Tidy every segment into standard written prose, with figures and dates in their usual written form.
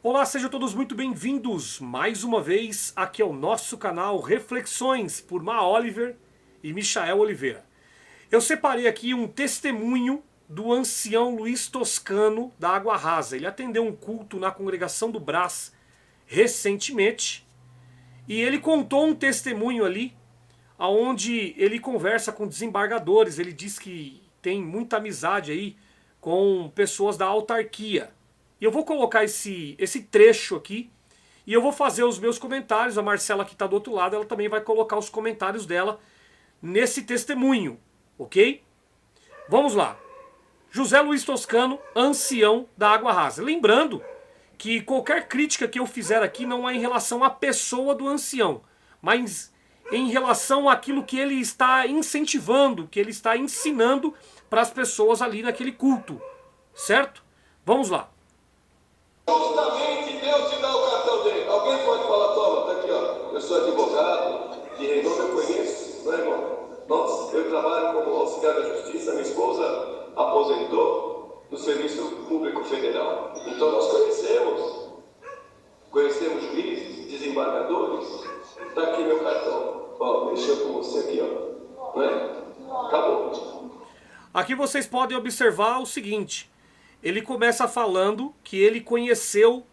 Olá, sejam todos muito bem-vindos mais uma vez aqui ao nosso canal Reflexões por Ma Oliver e Michael Oliveira. Eu separei aqui um testemunho do ancião Luiz Toscano da Água Rasa. Ele atendeu um culto na congregação do Brás recentemente e ele contou um testemunho ali onde ele conversa com desembargadores. Ele diz que tem muita amizade aí com pessoas da autarquia. E eu vou colocar esse trecho aqui e eu vou fazer os meus comentários. A Marcela que está do outro lado, ela também vai colocar os comentários dela nesse testemunho, ok? Vamos lá. José Luiz Toscano, ancião da Água Rasa. Lembrando que qualquer crítica que eu fizer aqui não é em relação à pessoa do ancião, mas em relação àquilo que ele está incentivando, que ele está ensinando para as pessoas ali naquele culto, certo? Vamos lá. Justamente Deus te dá o cartão dele. Alguém pode falar, toma, tá aqui, ó. Eu sou advogado, de renome eu conheço, não é, irmão? Eu trabalho como auxiliar da justiça, minha esposa aposentou no Serviço Público Federal. Então nós conhecemos juízes, desembargadores. Tá aqui meu cartão. Ó, mexeu com você aqui, ó. Não é? Acabou. Aqui vocês podem observar o seguinte. Ele começa falando que ele conheceu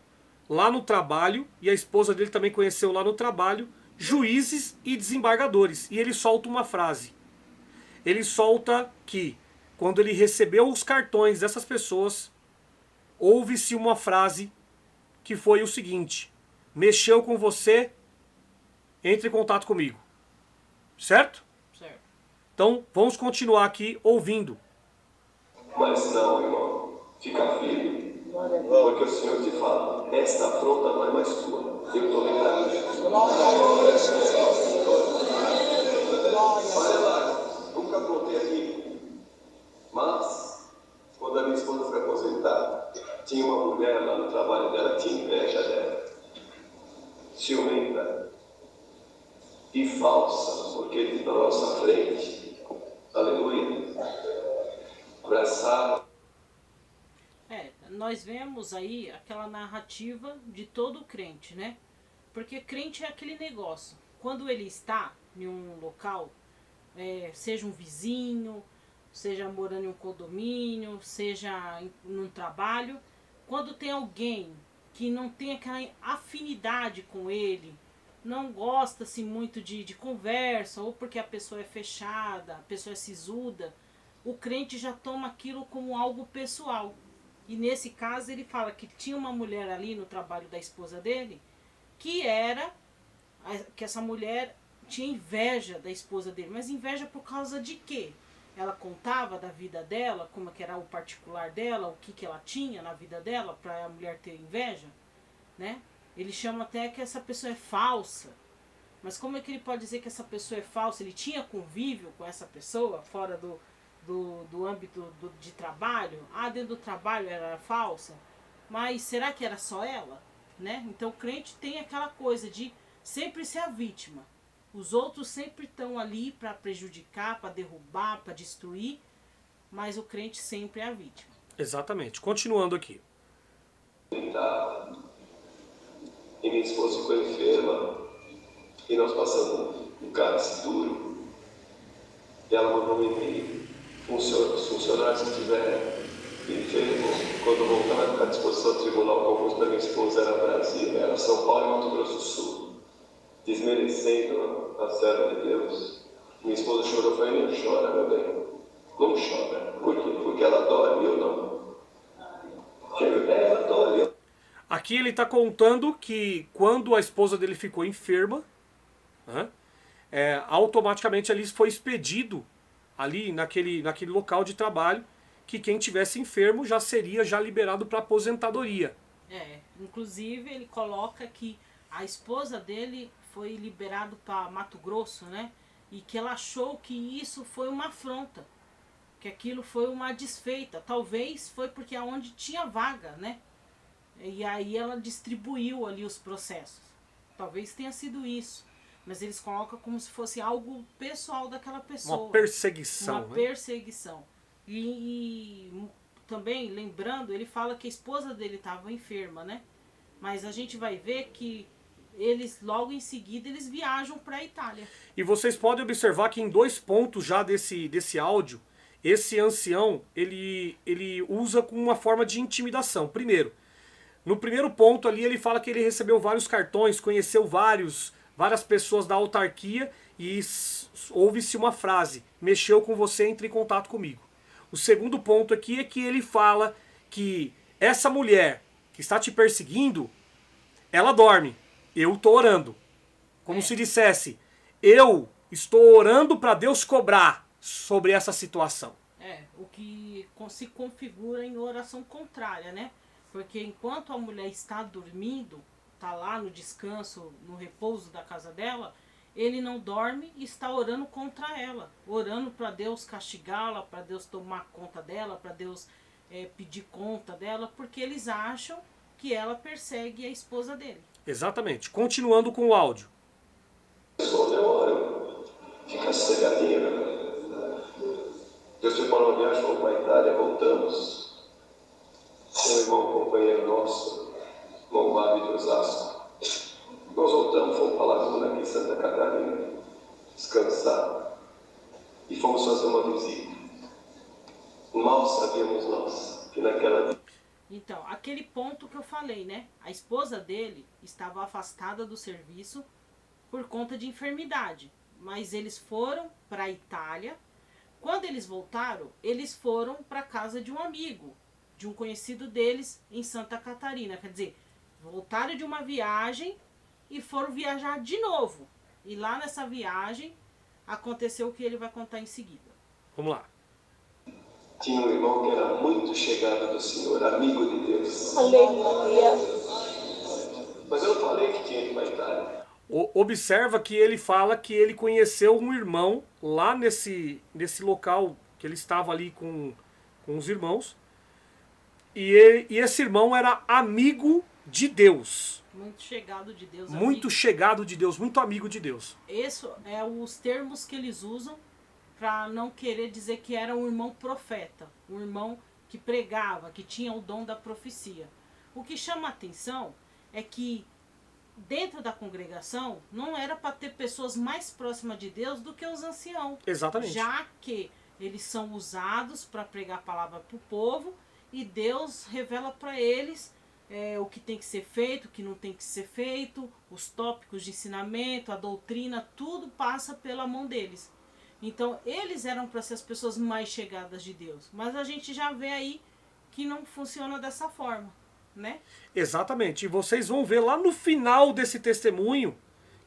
lá no trabalho, e a esposa dele também conheceu lá no trabalho, juízes e desembargadores. E ele solta uma frase. Ele solta que, quando ele recebeu os cartões dessas pessoas, houve-se uma frase que foi o seguinte: mexeu com você, entre em contato comigo. Certo? Certo. Então, vamos continuar aqui ouvindo. Mas não, irmão. Fica firme, porque o Senhor te fala, esta afronta não é mais tua, eu estou lembrando disso. Olha lá, nunca contei aqui, mas quando a minha esposa foi aposentar, tinha uma mulher lá no trabalho dela, tinha inveja dela, ciumenta e falsa, porque na nossa frente, aleluia, abraçava. Nós vemos aí aquela narrativa de todo crente, né? Porque crente é aquele negócio. Quando ele está em um local, seja um vizinho, seja morando em um condomínio, seja num trabalho, quando tem alguém que não tem aquela afinidade com ele, não gosta-se muito de conversa, ou porque a pessoa é fechada, a pessoa é sisuda, o crente já toma aquilo como algo pessoal. E nesse caso ele fala que tinha uma mulher ali no trabalho da esposa dele, que essa mulher tinha inveja da esposa dele. Mas inveja por causa de quê? Ela contava da vida dela, como que era o particular dela, o que ela tinha na vida dela, para a mulher ter inveja, né? Ele chama até que essa pessoa é falsa. Mas como é que ele pode dizer que essa pessoa é falsa? Ele tinha convívio com essa pessoa, fora do âmbito de trabalho. Dentro do trabalho era falsa, mas será que era só ela? Né? Então o crente tem aquela coisa de sempre ser a vítima. Os outros sempre estão ali para prejudicar, para derrubar, para destruir, mas o crente sempre é a vítima. Exatamente. Continuando aqui. E minha esposa ficou enferma e nós passamos um cálice duro e ela mandou um e-mail. Os funcionários que estiver enfermo, quando voltar vai ficar à disposição do tribunal. O concurso da minha esposa era Brasília, era São Paulo e Mato Grosso do Sul, desmerecendo a serva de Deus. Minha esposa chorou, eu falei, não chora, meu bem, não chora. Por quê? Porque ela dorme, eu não. Ela dorme. Aqui ele está contando que quando a esposa dele ficou enferma, né, automaticamente ali foi expedido ali naquele local de trabalho que quem tivesse enfermo já seria liberado para aposentadoria. Inclusive ele coloca que a esposa dele foi liberado para Mato Grosso, né? E que ela achou que isso foi uma afronta, que aquilo foi uma desfeita. Talvez foi porque aonde tinha vaga, né? E aí ela distribuiu ali os processos. Talvez tenha sido isso. Mas eles colocam como se fosse algo pessoal daquela pessoa. Uma perseguição. Uma perseguição. E também, lembrando, ele fala que a esposa dele estava enferma, né? Mas a gente vai ver que eles, logo em seguida, eles viajam para a Itália. E vocês podem observar que em 2 pontos já desse áudio, esse ancião, ele usa com uma forma de intimidação. Primeiro, no primeiro ponto ali, ele fala que ele recebeu vários cartões, conheceu várias pessoas da autarquia e ouve-se uma frase: mexeu com você, entre em contato comigo. O segundo ponto aqui é que ele fala que essa mulher que está te perseguindo, ela dorme. Eu estou orando. Como se dissesse, eu estou orando para Deus cobrar sobre essa situação. O que se configura em oração contrária, né? Porque enquanto a mulher está dormindo, está lá no descanso, no repouso da casa dela, ele não dorme e está orando contra ela. Orando para Deus castigá-la, para Deus tomar conta dela, para Deus pedir conta dela, porque eles acham que ela persegue a esposa dele. Exatamente. Continuando com o áudio. Fica sossegadinha. Deus preparou uma viagem, fomos para a Itália, voltamos. Um irmão, companheiro nosso, irmão Bárbara de Osasco. Nós voltamos, fomos para a Laguna, aqui em Santa Catarina, descansar. E fomos fazer uma visita. Mal sabíamos nós que naquela... Então, aquele ponto que eu falei, né? A esposa dele estava afastada do serviço por conta de enfermidade. Mas eles foram para a Itália. Quando eles voltaram, eles foram para a casa de um amigo, de um conhecido deles em Santa Catarina. Quer dizer, voltaram de uma viagem e foram viajar de novo. E lá nessa viagem aconteceu o que ele vai contar em seguida. Vamos lá. Tinha um irmão que era muito chegado do Senhor, amigo de Deus. Aleluia. Mas eu não falei que tinha ido para a Itália. Observa que ele fala que ele conheceu um irmão lá nesse local que ele estava ali com os irmãos. E esse irmão era amigo de Deus. Muito chegado de Deus. Muito amigo. chegado de Deus, muito amigo de Deus. Esses é os termos que eles usam para não querer dizer que era um irmão profeta, um irmão que pregava, que tinha o dom da profecia. O que chama a atenção é que dentro da congregação não era para ter pessoas mais próximas de Deus do que os anciãos. Exatamente. Já que eles são usados para pregar a palavra para o povo e Deus revela para eles o que tem que ser feito, o que não tem que ser feito, os tópicos de ensinamento, a doutrina, tudo passa pela mão deles. Então, eles eram para ser as pessoas mais chegadas de Deus. Mas a gente já vê aí que não funciona dessa forma, né? Exatamente. E vocês vão ver lá no final desse testemunho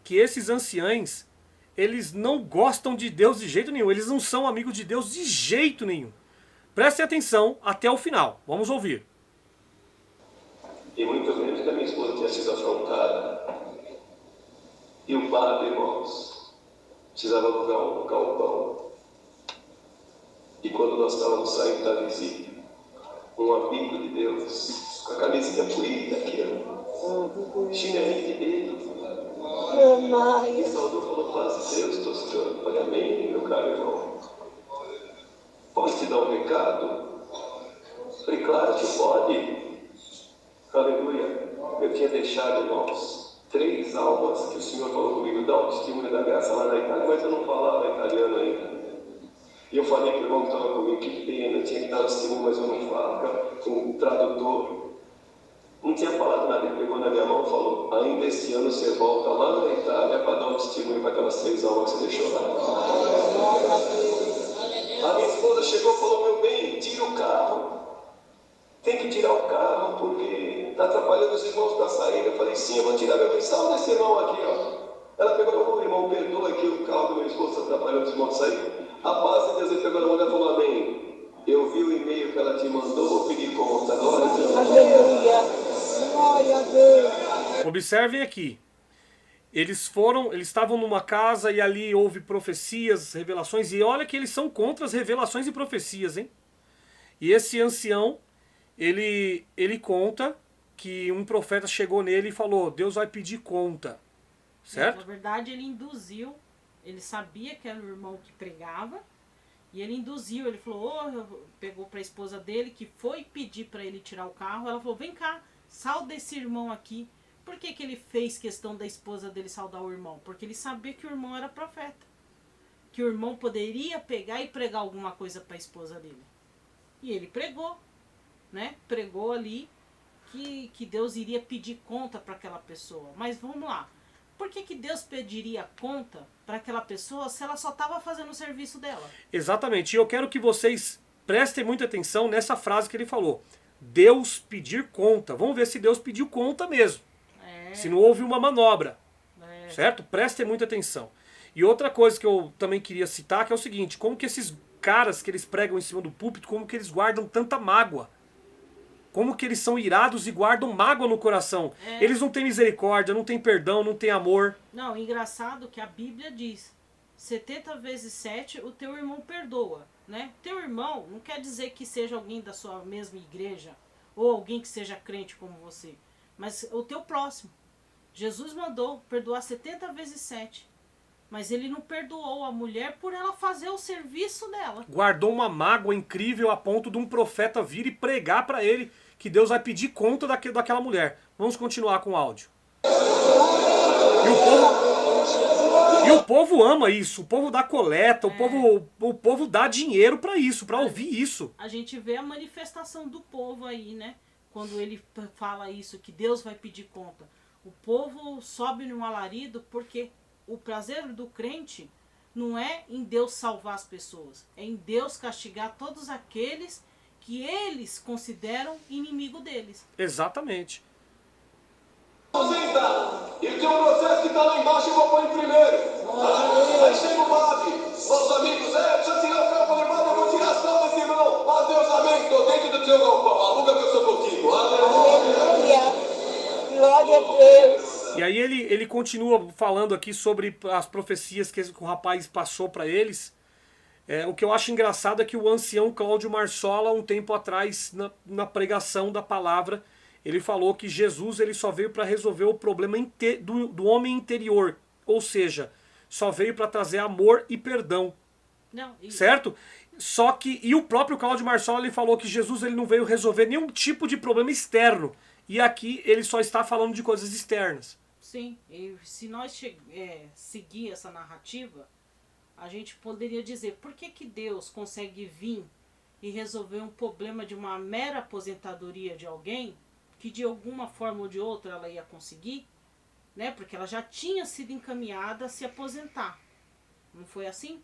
que esses anciães, eles não gostam de Deus de jeito nenhum. Eles não são amigos de Deus de jeito nenhum. Prestem atenção até o final. Vamos ouvir. E muito menos que a minha esposa tinha sido afrontada. E o padre, irmãos, precisava alugar um galpão. E quando nós estávamos saindo da visita, um amigo de Deus, com a camisinha poída aqui, chinelinho de dedo, e o saudor falou: paz de Deus, estou segurando o pagamento, meu caro irmão. Posso te dar um recado? Falei: claro que pode. Aleluia. Eu tinha deixado, irmãos, 3 almas que o Senhor falou comigo, dar um testemunho da graça lá na Itália, mas eu não falava italiano ainda. E eu falei para o irmão que estava comigo: que pena, eu tinha que dar um testemunho, mas eu não falo, com um tradutor. Não tinha falado nada, ele pegou na minha mão e falou: ainda este ano você volta lá na Itália para dar um testemunho para aquelas 3 almas que você deixou lá. A minha esposa chegou e falou: meu bem, tira o carro. Tem que tirar o carro porque está atrapalhando os irmãos para sair. Eu falei: sim, eu vou tirar meu bem. Salve desse irmão aqui, ó. Ela pegou: irmão, perdoa aqui o carro do meu esposo está atrapalhando os irmãos para sair. A paz de Deus, ele pegou na mão e falou: amém. Eu vi o e-mail que ela te mandou, vou pedir conta. Glória a Deus. Aleluia. Glória a Deus. Observem aqui. Eles estavam numa casa e ali houve profecias, revelações. E olha que eles são contra as revelações e profecias, hein? E esse ancião, ele conta que um profeta chegou nele e falou: Deus vai pedir conta. Certo? Na verdade, ele induziu, ele sabia que era o irmão que pregava, e ele induziu, ele falou, pegou para a esposa dele, que foi pedir para ele tirar o carro, ela falou: vem cá, Salda esse irmão aqui. Por que ele fez questão da esposa dele saudar o irmão? Porque ele sabia que o irmão era profeta. Que o irmão poderia pegar e pregar alguma coisa para a esposa dele. E ele pregou, né? Pregou ali que Deus iria pedir conta para aquela pessoa. Mas vamos lá. Por que Deus pediria conta para aquela pessoa se ela só estava fazendo o serviço dela? Exatamente. E eu quero que vocês prestem muita atenção nessa frase que ele falou. Deus pedir conta. Vamos ver se Deus pediu conta mesmo. Se não houve uma manobra. Certo? Prestem muita atenção. E outra coisa que eu também queria citar, que é o seguinte, como que esses caras que eles pregam em cima do púlpito, como que eles guardam tanta mágoa? Como que eles são irados e guardam mágoa no coração? Eles não têm misericórdia, não têm perdão, não têm amor. Não, engraçado que a Bíblia diz, 70 vezes 7 o teu irmão perdoa, né? Teu irmão não quer dizer que seja alguém da sua mesma igreja, ou alguém que seja crente como você, mas o teu próximo. Jesus mandou perdoar 70 vezes 7. Mas ele não perdoou a mulher por ela fazer o serviço dela. Guardou uma mágoa incrível a ponto de um profeta vir e pregar para ele que Deus vai pedir conta daquela mulher. Vamos continuar com o áudio. E o povo ama isso. O povo dá coleta, o povo dá dinheiro para isso, para ouvir isso. A gente vê a manifestação do povo aí, né? Quando ele fala isso, que Deus vai pedir conta. O povo sobe num alarido porque o prazer do crente não é em Deus salvar as pessoas, é em Deus castigar todos aqueles que eles consideram inimigo deles. Exatamente. E tem um processo que está lá embaixo, eu vou pôr em primeiro. Aí chega o Babi, nossos amigos, precisa tirar o carro, eu falei, Babi, eu vou tirar as tampas, irmão. Ah, Deus, amém, estou dentro do teu galpão, aluga que eu sou contigo. Aleluia. Glória a Deus. E aí ele continua falando aqui sobre as profecias que o rapaz passou para eles. O que eu acho engraçado é que o ancião Cláudio Marsola, um tempo atrás, na pregação da palavra, ele falou que Jesus ele só veio para resolver o problema do homem interior. Ou seja, só veio para trazer amor e perdão. Não, certo? Só que, e o próprio Cláudio Marsola ele falou que Jesus ele não veio resolver nenhum tipo de problema externo. E aqui ele só está falando de coisas externas. Sim, e se nós seguir essa narrativa, a gente poderia dizer, por que Deus consegue vir e resolver um problema de uma mera aposentadoria de alguém, que de alguma forma ou de outra ela ia conseguir, né? Porque ela já tinha sido encaminhada a se aposentar. Não foi assim?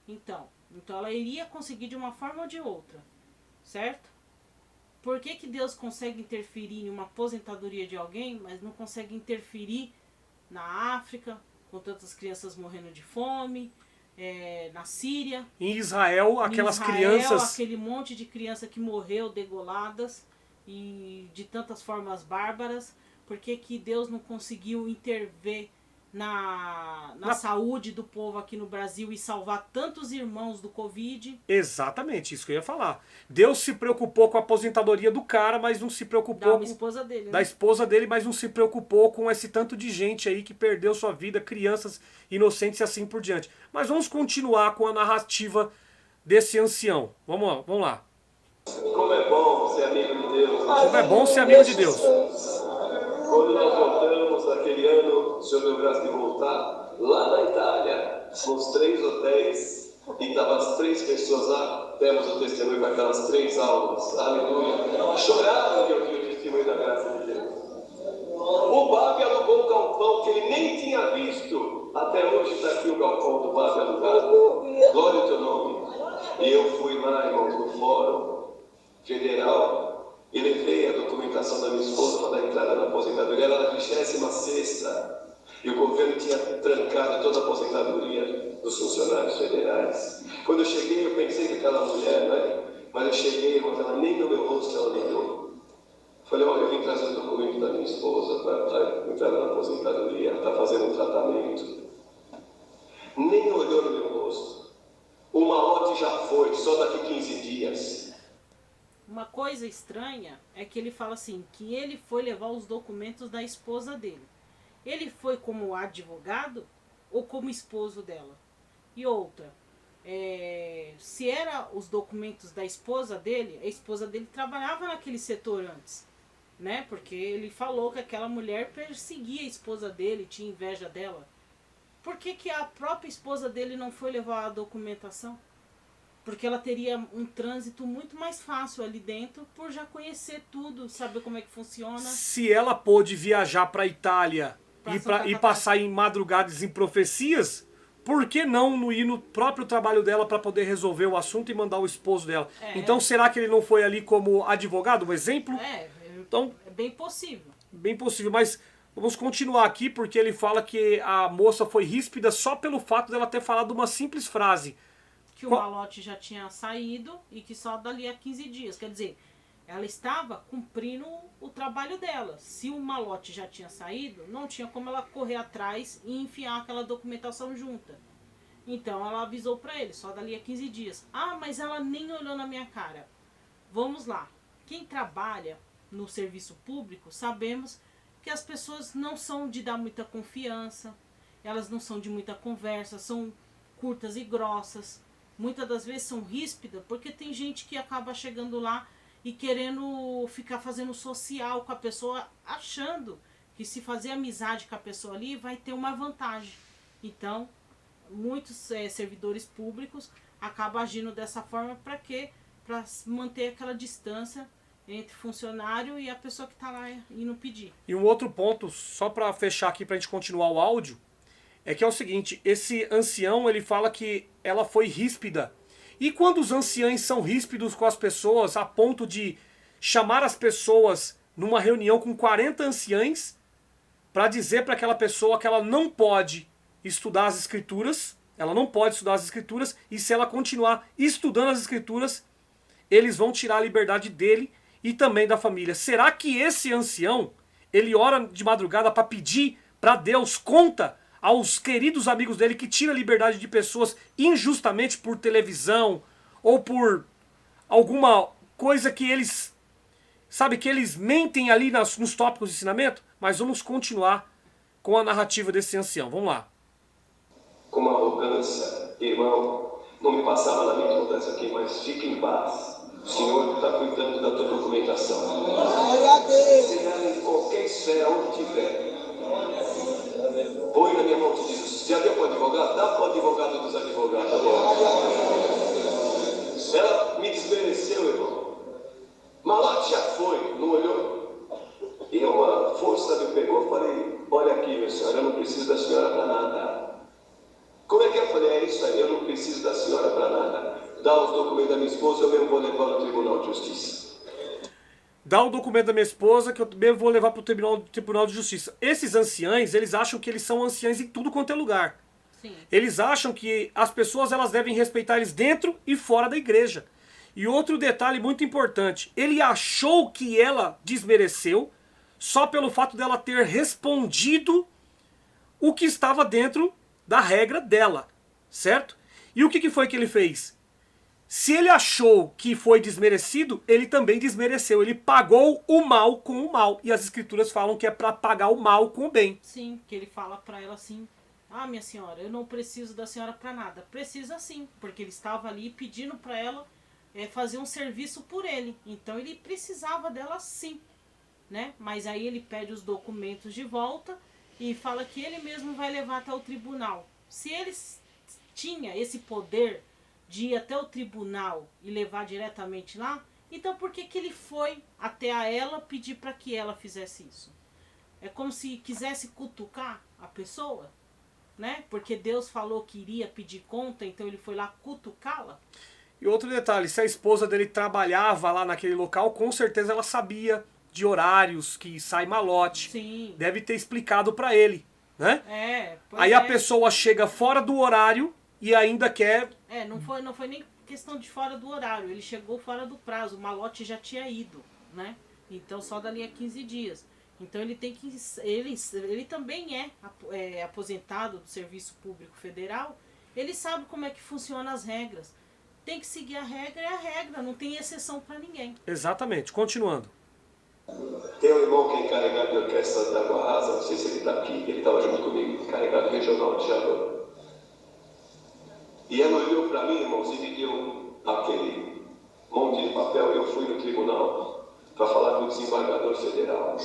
Então ela iria conseguir de uma forma ou de outra, certo? Por que Deus consegue interferir em uma aposentadoria de alguém, mas não consegue interferir na África, com tantas crianças morrendo de fome, na Síria? Em Israel, crianças... aquele monte de criança que morreu degoladas e de tantas formas bárbaras. Por que Deus não conseguiu intervir na saúde do povo aqui no Brasil e salvar tantos irmãos do Covid? Exatamente, isso que eu ia falar. Deus se preocupou com a aposentadoria do cara, mas não se preocupou Da esposa dele, né? da esposa dele, mas não se preocupou com esse tanto de gente aí que perdeu sua vida, crianças inocentes e assim por diante. Mas vamos continuar com a narrativa desse ancião. Vamos lá. Como é bom ser amigo de Deus. Como é bom ser amigo de Deus. Quando nós voltamos naquele ano, o Senhor deu graça de voltar, lá na Itália, nos 3 hotéis, e estavam as 3 pessoas lá, temos o testemunho com aquelas 3 almas, aleluia, choraram de ouvir o testemunho da graça de Deus. O Babi alugou um galpão que ele nem tinha visto, até hoje está aqui o galpão do Babi alugado, glória ao teu nome. E eu fui lá, irmãos, no Fórum Federal, e levei a documentação da minha esposa para dar entrada na aposentadoria. Ela era a 26ª. E o governo tinha trancado toda a aposentadoria dos funcionários federais. Quando eu cheguei, eu pensei que aquela mulher, né? Mas eu cheguei, quando ela nem no meu rosto ela olhou. Falei, olha, eu vim trazer o documento da minha esposa para entrar na aposentadoria. Ela está fazendo um tratamento. Nem olhou no meu rosto. O malote já foi, só daqui 15 dias. Uma coisa estranha é que ele fala assim, que ele foi levar os documentos da esposa dele. Ele foi como advogado ou como esposo dela? E outra, se era os documentos da esposa dele, a esposa dele trabalhava naquele setor antes. né? Porque ele falou que aquela mulher perseguia a esposa dele, tinha inveja dela. Por que que a própria esposa dele não foi levar a documentação? Porque ela teria um trânsito muito mais fácil ali dentro, por já conhecer tudo, saber como é que funciona. Se ela pôde viajar para a Itália Pra e, Santa e Catarina. passar em madrugadas em profecias, por que não ir no próprio trabalho dela para poder resolver o assunto e mandar o esposo dela? Então será que ele não foi ali como advogado, um exemplo? Então, É bem possível. bem possível, mas vamos continuar aqui porque ele fala que a moça foi ríspida só pelo fato dela ter falado uma simples frase. Que o malote já tinha saído e que só dali a 15 dias. Quer dizer, ela estava cumprindo o trabalho dela. Se o malote já tinha saído, não tinha como ela correr atrás e enfiar aquela documentação junta. Então ela avisou para ele, só dali a 15 dias. Ah, mas ela nem olhou na minha cara. Vamos lá. Quem trabalha no serviço público, sabemos que as pessoas não são de dar muita confiança, elas não são de muita conversa, são curtas e grossas. Muitas das vezes são ríspidas, porque tem gente que acaba chegando lá e querendo ficar fazendo social com a pessoa, achando que se fazer amizade com a pessoa ali vai ter uma vantagem. Então, muitos servidores públicos acabam agindo dessa forma para quê? Para manter aquela distância entre funcionário e a pessoa que está lá indo pedir. E um outro ponto, só para fechar aqui para a gente continuar o áudio, é que é o seguinte, esse ancião ele fala que ela foi ríspida. E quando os anciães são ríspidos com as pessoas a ponto de chamar as pessoas numa reunião com 40 anciães para dizer para aquela pessoa que ela não pode estudar as escrituras, ela não pode estudar as escrituras, e se ela continuar estudando as escrituras, eles vão tirar a liberdade dele e também da família. Será que esse ancião, ele ora de madrugada para pedir para Deus conta aos queridos amigos dele que tira a liberdade de pessoas injustamente por televisão ou por alguma coisa que eles, sabe, que eles mentem ali nos tópicos de ensinamento? Mas vamos continuar com a narrativa desse ancião. Vamos lá. Com uma arrogância, irmão, não me passava na mente contar isso aqui, mas fique em paz. O Senhor está cuidando da tua documentação. Glória a Deus. Seja em qualquer esfera, onde tiver. Põe na minha mão, te diz, já deu para o advogado? Dá para o advogado dos advogados agora. Ela me desmereceu, irmão. Malote já foi, não olhou. E uma força me pegou, falei, olha aqui, minha senhora, eu não preciso da senhora para nada. Como é que eu falei? É isso aí, eu não preciso da senhora para nada. Dá os documentos da minha esposa, eu mesmo vou levar no Tribunal de Justiça. Dá o documento da minha esposa que eu mesmo vou levar para o Tribunal de Justiça. Esses anciães, eles acham que eles são anciães em tudo quanto é lugar. Sim. Eles acham que as pessoas elas devem respeitar eles dentro e fora da igreja. E outro detalhe muito importante, ele achou que ela desmereceu só pelo fato dela ter respondido o que estava dentro da regra dela, certo? E o que foi que ele fez? Se ele achou que foi desmerecido, ele também desmereceu. Ele pagou o mal com o mal. E as escrituras falam que é para pagar o mal com o bem. Sim, que ele fala para ela assim, ah, minha senhora, eu não preciso da senhora para nada. Precisa sim, porque ele estava ali pedindo para ela fazer um serviço por ele. Então ele precisava dela sim, né? Mas aí ele pede os documentos de volta e fala que ele mesmo vai levar até o tribunal. Se ele tinha esse poder de ir até o tribunal e levar diretamente lá, então por que ele foi até a ela pedir para que ela fizesse isso? É como se quisesse cutucar a pessoa, né? Porque Deus falou que iria pedir conta, então ele foi lá cutucá-la. E outro detalhe, se a esposa dele trabalhava lá naquele local, com certeza ela sabia de horários que sai malote. Sim. Deve ter explicado para ele, né? Aí Pois a pessoa chega fora do horário e ainda quer... não foi nem questão de fora do horário, ele chegou fora do prazo, o malote já tinha ido, né? Então só dali a 15 dias. Então ele tem que... Ele também é aposentado do Serviço Público Federal, ele sabe como é que funcionam as regras. Tem que seguir a regra, é a regra, não tem exceção para ninguém. Exatamente, continuando. Tem um irmão que é encarregado de orquestra da Água Rasa, não sei se ele está aqui, ele estava junto comigo, encarregado regional de Javan. E ela olhou para mim, irmãos, e me deu aquele monte de papel e eu fui no tribunal. para falar com o desembargador federal.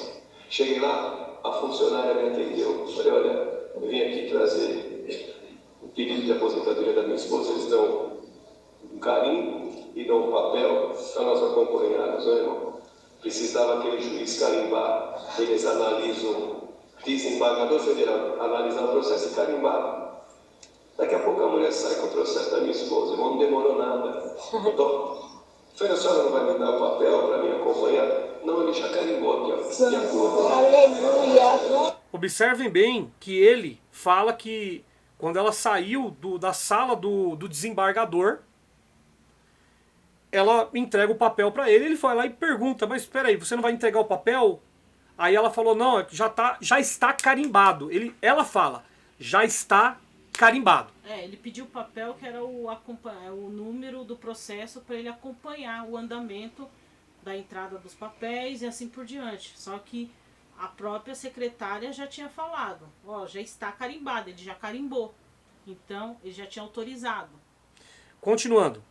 Cheguei lá, a funcionária me atendeu. Falei, olha, eu vim aqui trazer o pedido de aposentadoria da minha esposa. Eles dão um carimbo e dão um papel para nós acompanharmos, né, irmão? Precisava aquele juiz carimbar. Eles analisam, desembargador federal, analisar o processo e carimbar. Daqui a pouco a mulher sai com o processo da minha esposa. Irmão, não demorou nada. Então, falei, a senhora não vai me dar o papel para me acompanhar? Não, ele já carimbou aqui, ó. De acordo. Aleluia. Observem bem que ele fala que quando ela saiu da sala do desembargador, ela entrega o papel para ele, ele foi lá e pergunta, mas espera aí, você não vai entregar o papel? Aí ela falou, não, já está carimbado. Ela fala, já está carimbado. Ele pediu o papel que era o número do processo para ele acompanhar o andamento da entrada dos papéis e assim por diante. Só que a própria secretária já tinha falado, já está carimbado, ele já carimbou. Então, ele já tinha autorizado. Continuando.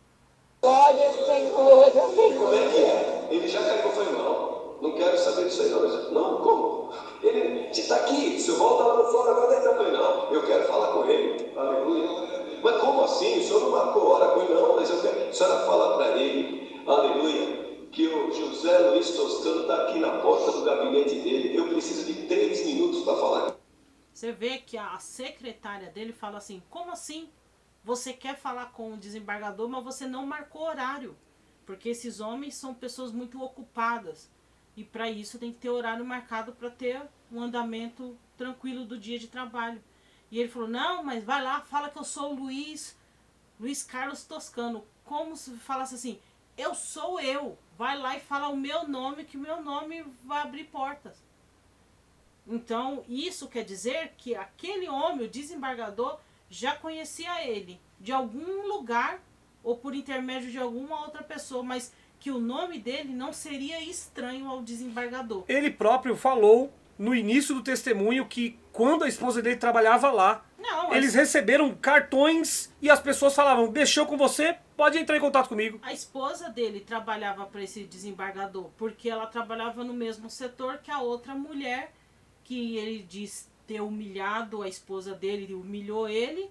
Glória ao Senhor. Como é que é? Ele já carimbou, foi não quero saber disso aí não. Não, como? Ele está aqui, se volta lá no fora, quando é que eu falei, não, eu quero falar com ele. Aleluia. Mas como assim? O senhor não marcou hora com ele? Não, mas eu quero. A senhora fala para ele, aleluia, que o José Luiz Toscano está aqui na porta do gabinete dele. Eu preciso de 3 minutos para falar. Você vê que a secretária dele fala assim, como assim? Você quer falar com o desembargador, mas você não marcou horário. Porque esses homens são pessoas muito ocupadas. E para isso tem que ter horário marcado para ter um andamento tranquilo do dia de trabalho. E ele falou, não, mas vai lá, fala que eu sou o Luiz Carlos Toscano. Como se falasse assim, eu sou eu. Vai lá e fala o meu nome, que o meu nome vai abrir portas. Então, isso quer dizer que aquele homem, o desembargador, já conhecia ele de algum lugar ou por intermédio de alguma outra pessoa, mas que o nome dele não seria estranho ao desembargador. Ele próprio falou no início do testemunho que quando a esposa dele trabalhava lá, eles receberam cartões e as pessoas falavam, deixou com você, pode entrar em contato comigo. A esposa dele trabalhava para esse desembargador porque ela trabalhava no mesmo setor que a outra mulher que ele diz ter humilhado a esposa dele, humilhou ele,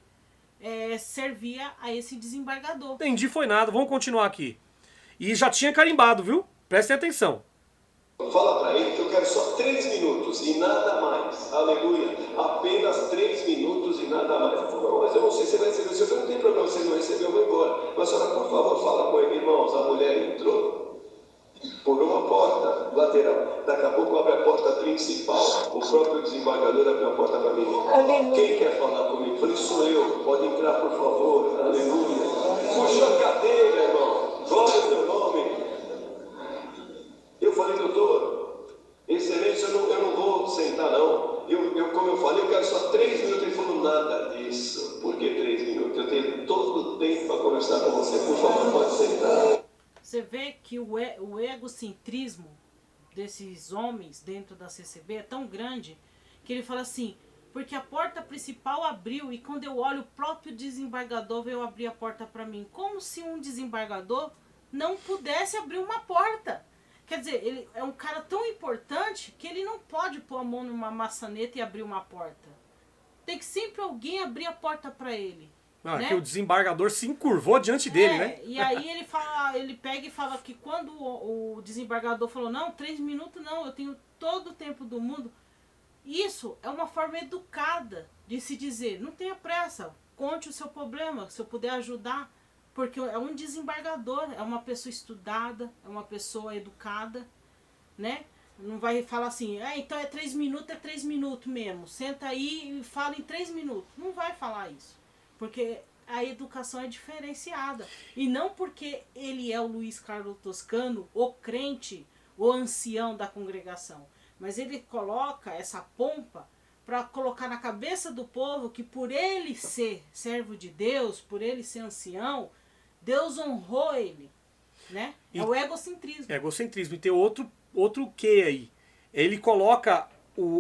servia a esse desembargador. Entendi, foi nada, vamos continuar aqui. E já tinha carimbado, viu? Prestem atenção. Fala para ele que eu quero só 3 minutos e nada mais. Aleluia. Apenas 3 minutos e nada mais. Ele falou, mas eu não sei se vai receber. Se eu não tem problema, se ele não receber, eu vou embora. Mas, senhora, por favor, fala com ele, irmãos. A mulher entrou por uma porta lateral. Daqui a pouco abre a porta principal. O próprio desembargador abriu a porta para mim. Aleluia. Quem quer falar comigo? Eu falei, sou eu. Pode entrar, por favor. Aleluia. Puxa a cadeira, irmão. Glória ao teu nome. Eu falei, doutor, excelência, eu não vou sentar, não. Como eu falei, eu quero só 3 minutos. Ele falou, nada disso. Por que 3 minutos? Eu tenho todo o tempo para conversar com você. Por favor, pode sentar. Você vê que o egocentrismo desses homens dentro da CCB é tão grande que ele fala assim, porque a porta principal abriu e quando eu olho o próprio desembargador veio abrir a porta para mim. Como se um desembargador não pudesse abrir uma porta. Quer dizer, ele é um cara tão importante que ele não pode pôr a mão numa maçaneta e abrir uma porta. Tem que sempre alguém abrir a porta para ele. Né? Que o desembargador se encurvou diante dele, né? E aí ele pega e fala que quando o desembargador falou, não, 3 minutos não, eu tenho todo o tempo do mundo. Isso é uma forma educada de se dizer, não tenha pressa, conte o seu problema, se eu puder ajudar. Porque é um desembargador, é uma pessoa estudada, é uma pessoa educada, né? Não vai falar assim, então é 3 minutos mesmo. Senta aí e fala em 3 minutos. Não vai falar isso. Porque a educação é diferenciada. E não porque ele é o Luiz Carlos Toscano, o crente, o ancião da congregação. Mas ele coloca essa pompa para colocar na cabeça do povo que por ele ser servo de Deus, por ele ser ancião, Deus honrou ele, né? É o egocentrismo. Egocentrismo. E tem outro quê aí. Ele coloca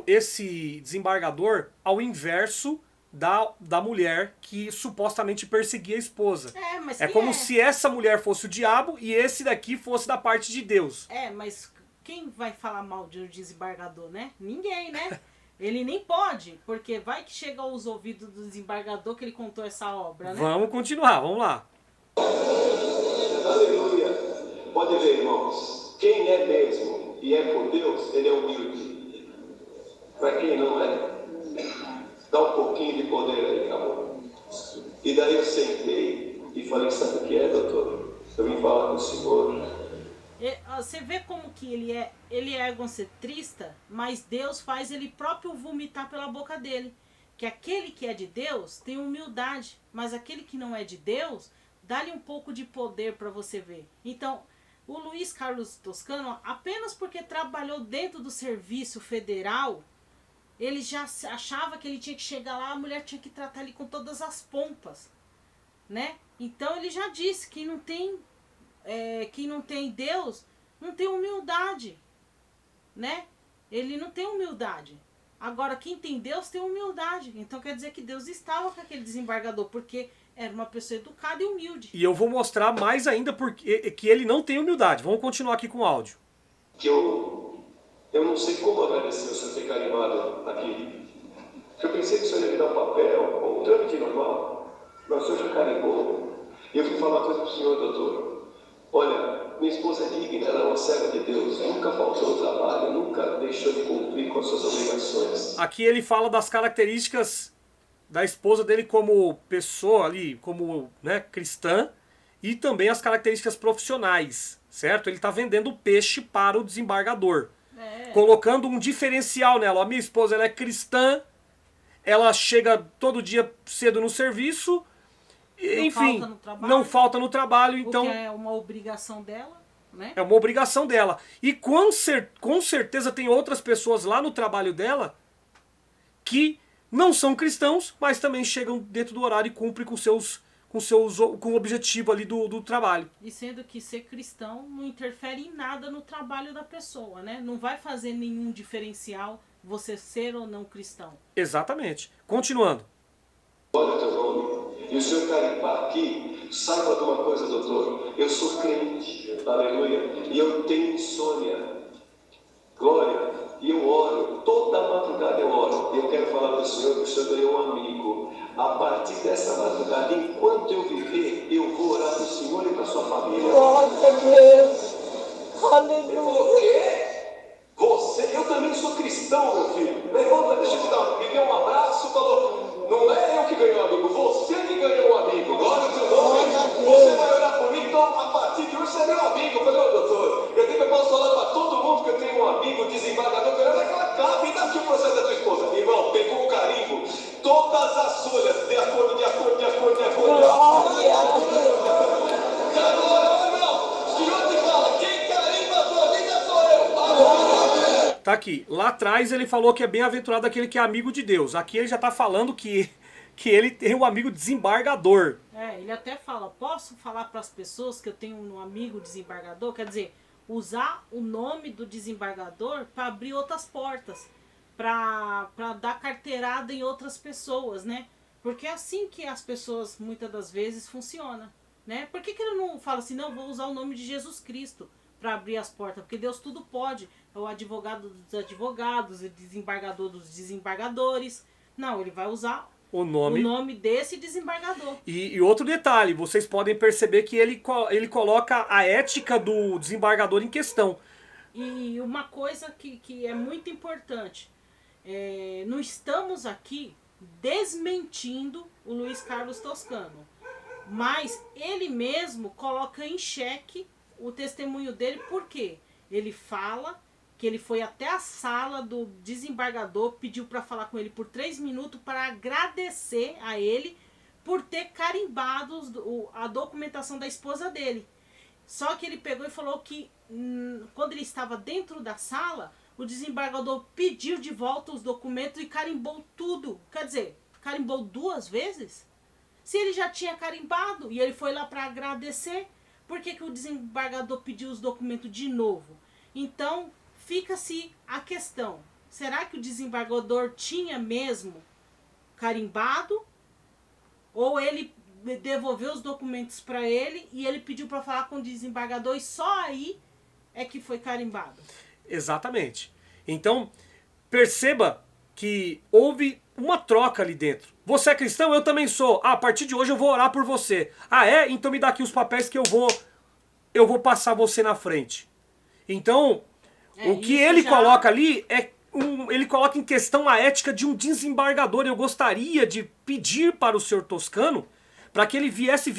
esse desembargador ao inverso da mulher que supostamente perseguia a esposa. Mas é como se essa mulher fosse o diabo e esse daqui fosse da parte de Deus. Mas quem vai falar mal de um desembargador, né? Ninguém, né? Ele nem pode, porque vai que chega aos ouvidos do desembargador que ele contou essa obra, né? Vamos continuar, vamos lá. Aleluia. Pode ver, irmãos. Quem é mesmo e é por Deus, ele é humilde. Para quem não é, dá um pouquinho de poder aí, acabou. E daí eu sentei e falei, sabe o que é, doutor? Eu vim falar com o senhor. Você vê como que ele é egocentrista, mas Deus faz ele próprio vomitar pela boca dele. Que aquele que é de Deus tem humildade, mas aquele que não é de Deus, dá-lhe um pouco de poder para você ver. Então, o Luiz Carlos Toscano, apenas porque trabalhou dentro do serviço federal, ele já achava que ele tinha que chegar lá, a mulher tinha que tratar ele com todas as pompas, né? Então ele já disse que quem não tem Deus não tem humildade, né? Ele não tem humildade. Agora, quem tem Deus tem humildade. Então quer dizer que Deus estava com aquele desembargador, porque era uma pessoa educada e humilde. E eu vou mostrar mais ainda porque que ele não tem humildade. Vamos continuar aqui com o áudio. Que eu não sei como agradecer o senhor ter carimbado aqui. Eu pensei que o senhor ia me dar um papel, um trâmite normal. Mas o senhor já carimbou. E eu fui falar uma coisa para o senhor, doutor. Olha, minha esposa é digna, ela é uma serva de Deus, nunca faltou ao trabalho, nunca deixou de cumprir com as suas obrigações. Aqui ele fala das características da esposa dele como pessoa ali, como, né, cristã, e também as características profissionais, certo? Ele está vendendo peixe para o desembargador, colocando um diferencial nela. A minha esposa, ela é cristã, ela chega todo dia cedo no serviço, enfim, não falta no trabalho, então o que é uma obrigação dela, né? É uma obrigação dela. E com certeza tem outras pessoas lá no trabalho dela que não são cristãos, mas também chegam dentro do horário e cumprem com o objetivo ali do trabalho. E sendo que ser cristão não interfere em nada no trabalho da pessoa, né? Não vai fazer nenhum diferencial você ser ou não cristão. Exatamente. Continuando. Olha o teu nome. E o senhor carimbar aqui, saiba de uma coisa, doutor. Eu sou crente, aleluia, e eu tenho insônia. Glória, e eu oro, toda madrugada eu oro. E eu quero falar para o senhor que o senhor ganhou um amigo. A partir dessa madrugada, enquanto eu viver, eu vou orar para o senhor e para a sua família. Glória a Deus. Aleluia. O quê? Você? Eu também sou cristão, meu filho. Levanta, deixa eu te dar, me deu um abraço, falou, não é eu que ganhei um amigo, você que ganhou um amigo. Glória ao teu nome. Você vai orar por mim, então a partir de hoje você é meu amigo. Eu falei, ô doutor, eu posso falar para todo mundo que eu tenho um amigo desembargador, ganhando aquela cara, e daqui o processo da tua esposa. Irmão, pegou o carimbo, todas as folhas, de acordo, de acordo, de acordo, de acordo. Glória a Deus. Agora, irmão, o senhor te fala, quem carimba a tua vida sou eu. Tá aqui. Lá atrás ele falou que é bem-aventurado aquele que é amigo de Deus. Aqui ele já tá falando que ele tem um amigo desembargador. Ele até fala, posso falar para as pessoas que eu tenho um amigo desembargador? Quer dizer, usar o nome do desembargador para abrir outras portas, para dar carteirada em outras pessoas, né? Porque é assim que as pessoas muitas das vezes funcionam, né? Por que ele não fala assim, não, vou usar o nome de Jesus Cristo para abrir as portas? Porque Deus tudo pode. É o advogado dos advogados, o desembargador dos desembargadores. Não, ele vai usar o nome desse desembargador. E outro detalhe, vocês podem perceber que ele coloca a ética do desembargador em questão. E uma coisa que é muito importante, não estamos aqui desmentindo o Luiz Carlos Toscano, mas ele mesmo coloca em xeque o testemunho dele, porque ele fala que ele foi até a sala do desembargador, pediu para falar com ele por 3 minutos para agradecer a ele por ter carimbado a documentação da esposa dele. Só que ele pegou e falou que quando ele estava dentro da sala, o desembargador pediu de volta os documentos e carimbou tudo. Quer dizer, carimbou 2 vezes? Se ele já tinha carimbado e ele foi lá para agradecer, por que o desembargador pediu os documentos de novo? Então, fica-se a questão, será que o desembargador tinha mesmo carimbado? Ou ele devolveu os documentos para ele e ele pediu para falar com o desembargador e só aí é que foi carimbado? Exatamente. Então, perceba que houve uma troca ali dentro. Você é cristão? Eu também sou. Ah, a partir de hoje eu vou orar por você. Ah, é? Então me dá aqui os papéis que eu vou passar você na frente. Então, o que ele coloca ali ele coloca em questão a ética de um desembargador. Eu gostaria de pedir para o senhor Toscano para que ele viesse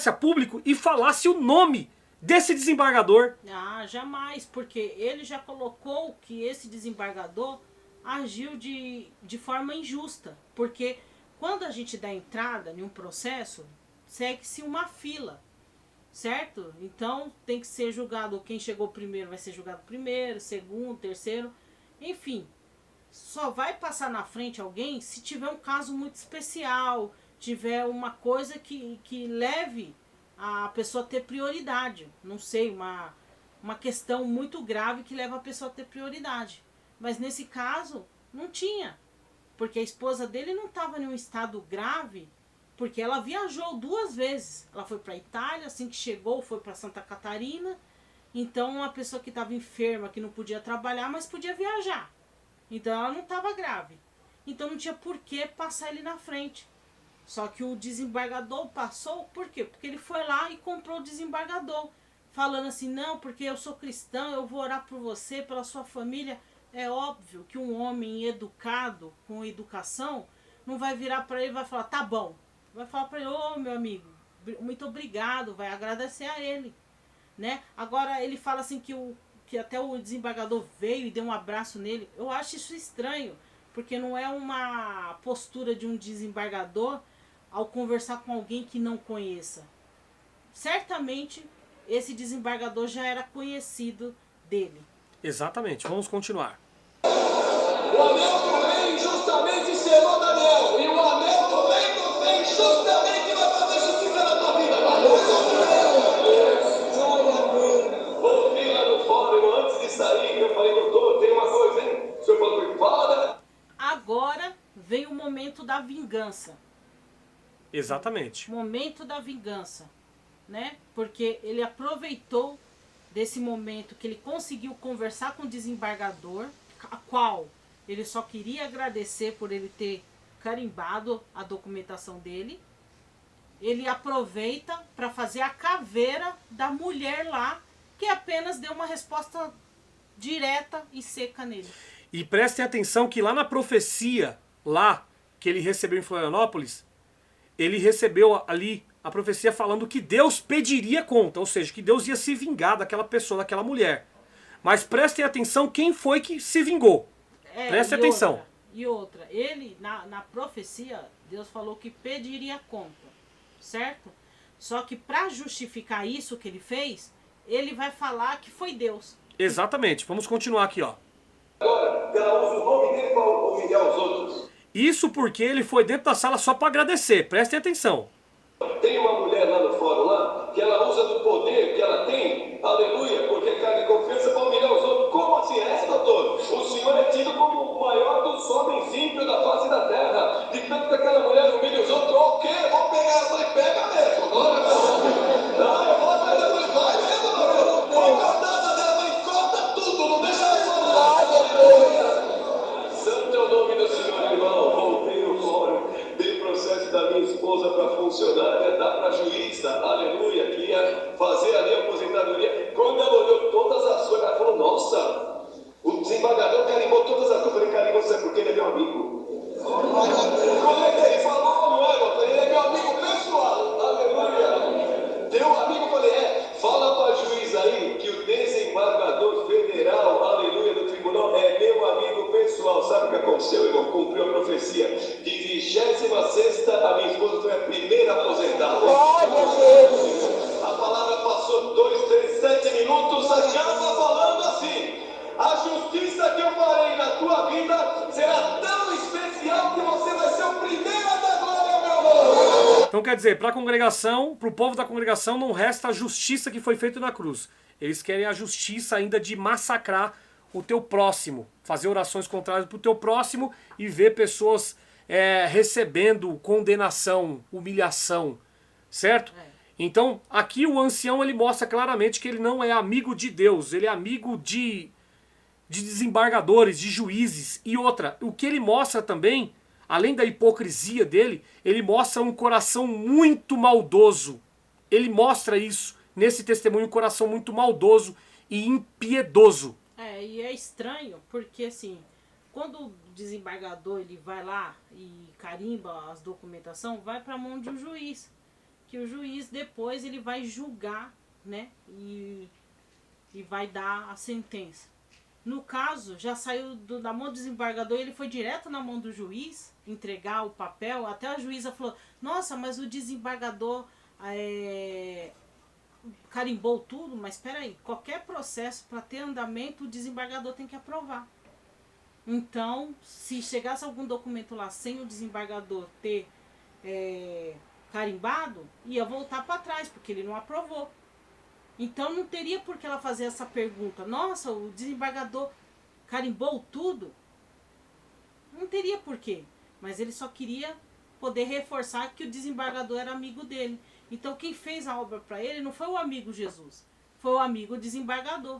a público e falasse o nome desse desembargador. Ah, jamais, porque ele já colocou que esse desembargador agiu de forma injusta. Porque quando a gente dá entrada em um processo, segue-se uma fila, certo? Então tem que ser julgado, quem chegou primeiro vai ser julgado primeiro, segundo, terceiro, enfim. Só vai passar na frente alguém se tiver um caso muito especial, tiver uma coisa que leve a pessoa a ter prioridade. Não sei, uma questão muito grave que leva a pessoa a ter prioridade. Mas nesse caso, não tinha. Porque a esposa dele não estava em um estado grave, porque ela viajou 2 vezes. Ela foi para a Itália, assim que chegou, foi para Santa Catarina. Então, uma pessoa que estava enferma, que não podia trabalhar, mas podia viajar. Então, ela não estava grave. Então, não tinha por que passar ele na frente. Só que o desembargador passou, por quê? Porque ele foi lá e comprou o desembargador. Falando assim, não, porque eu sou cristão, eu vou orar por você, pela sua família. É óbvio que um homem educado, com educação, não vai virar para ele e vai falar, tá bom. Vai falar para ele, ô meu amigo, muito obrigado, vai agradecer a ele. Né? Agora ele fala assim que até o desembargador veio e deu um abraço nele. Eu acho isso estranho, porque não é uma postura de um desembargador ao conversar com alguém que não conheça. Certamente esse desembargador já era conhecido dele. Exatamente, vamos continuar. O anel do rei justamente selou Daniel. E o anel do rei justamente vai fazer justiça na tua vida. Voltei lá no fórum antes de sair. Eu falei, doutor, tem uma coisa, hein? O senhor falou, fala. Agora vem o momento da vingança. Exatamente. Momento da vingança. Né? Porque ele aproveitou desse momento que ele conseguiu conversar com o desembargador, a qual ele só queria agradecer por ele ter carimbado a documentação dele. Ele aproveita para fazer a caveira da mulher lá, que apenas deu uma resposta direta e seca nele. E prestem atenção que lá na profecia, lá que ele recebeu em Florianópolis, ele recebeu ali a profecia falando que Deus pediria conta, ou seja, que Deus ia se vingar daquela pessoa, daquela mulher. Mas prestem atenção quem foi que se vingou. Prestem atenção. Outra, ele, na profecia, Deus falou que pediria conta, certo? Só que para justificar isso que ele fez, ele vai falar que foi Deus. Exatamente, vamos continuar aqui, ó. Agora, ela usa o nome dele para humilhar os outros. Isso porque ele foi dentro da sala só para agradecer, prestem atenção. Tem uma mulher lá no fórum lá, que ela usa do poder que ela tem, aleluia, porque é carne de confiança para humilhar os outros. Como assim é, doutor? O senhor é tido como o maior dos homens ímpios da face da terra. De tanto que aquela mulher humilha os outros, o quê? Vou pegar ela e pega mesmo. Não, eu vou atrás da mulher, vai mesmo, doutor. Vou cortar dela e corta tudo, não deixa ela falar. Santo é o nome do Senhor, irmão. Voltei no fórum, dei processo da minha esposa para funcionária, dá para juíza, aleluia, que ia fazer ali a aposentadoria. Quando ela olhou todas as coisas, ela falou, nossa, o desembargador carimbou todas as coisas. Eu falei, carimbou, sabe por quê? Ele é meu amigo. Quando ele falou, não é, eu falei, ele é meu amigo pessoal, aleluia. Teu amigo, eu falei, fala para a juíza aí que o desembargador federal, aleluia, do tribunal, é meu amigo pessoal. Sabe o que aconteceu, irmão? Cumpriu a profecia. De 26ª, a minha esposa foi a primeira aposentada. A palavra passou 2, 3, 7 minutos, a chama falando assim: a justiça que eu farei na tua vida será tão especial que você vai ser o primeiro a dar glória, meu irmão. Então quer dizer, para a congregação, para o povo da congregação não resta a justiça que foi feita na cruz. Eles querem a justiça ainda de massacrar o teu próximo, fazer orações contrárias para o teu próximo e ver pessoas recebendo condenação, humilhação, certo? Então aqui o ancião ele mostra claramente que ele não é amigo de Deus, ele é amigo de de desembargadores, de juízes. E outra, o que ele mostra também, além da hipocrisia dele, ele mostra um coração muito maldoso. Ele mostra isso nesse testemunho, um coração muito maldoso e impiedoso. E é estranho, porque assim, quando o desembargador ele vai lá e carimba as documentação, vai para a mão de um juiz. Que o juiz depois ele vai julgar, né? E vai dar a sentença. No caso, já saiu da mão do desembargador e ele foi direto na mão do juiz entregar o papel. Até a juíza falou, nossa, mas o desembargador carimbou tudo. Mas espera aí, qualquer processo para ter andamento, o desembargador tem que aprovar. Então, se chegasse algum documento lá sem o desembargador ter carimbado, ia voltar para trás, porque ele não aprovou. Então não teria por que ela fazer essa pergunta. Nossa, o desembargador carimbou tudo? Não teria por quê. Mas ele só queria poder reforçar que o desembargador era amigo dele. Então quem fez a obra para ele não foi o amigo Jesus, foi o amigo desembargador.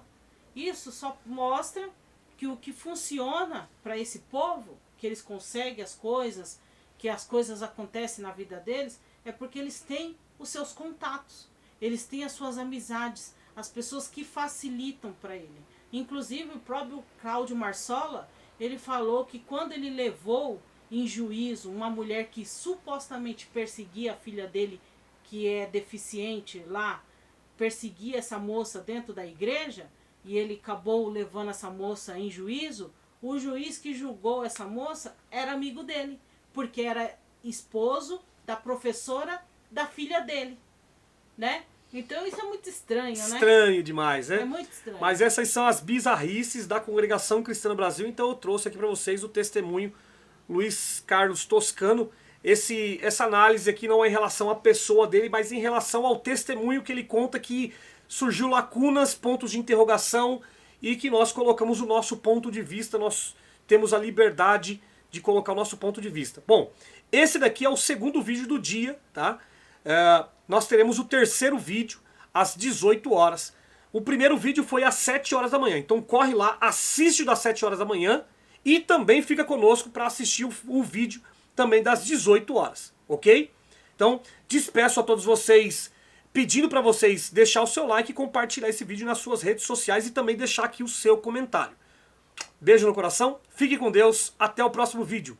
Isso só mostra que o que funciona para esse povo, que eles conseguem as coisas, que as coisas acontecem na vida deles, é porque eles têm os seus contatos. Eles têm as suas amizades, as pessoas que facilitam para ele. Inclusive o próprio Cláudio Marsola, ele falou que quando ele levou em juízo uma mulher que supostamente perseguia a filha dele, que é deficiente lá, perseguia essa moça dentro da igreja, e ele acabou levando essa moça em juízo, o juiz que julgou essa moça era amigo dele, porque era esposo da professora da filha dele. Né? Então isso é muito estranho, né? Estranho demais, né? É muito estranho. Mas essas são as bizarrices da Congregação Cristã no Brasil, então eu trouxe aqui para vocês o testemunho Luiz Carlos Toscano. Essa análise aqui não é em relação à pessoa dele, mas em relação ao testemunho que ele conta que surgiu lacunas, pontos de interrogação e que nós colocamos o nosso ponto de vista, nós temos a liberdade de colocar o nosso ponto de vista. Bom, esse daqui é o segundo vídeo do dia, tá? Nós teremos o terceiro vídeo às 18 horas. O primeiro vídeo foi às 7 horas da manhã. Então corre lá, assiste das 7 horas da manhã e também fica conosco para assistir o vídeo também das 18 horas, ok? Então despeço a todos vocês, pedindo para vocês deixar o seu like e compartilhar esse vídeo nas suas redes sociais e também deixar aqui o seu comentário. Beijo no coração, fique com Deus, até o próximo vídeo.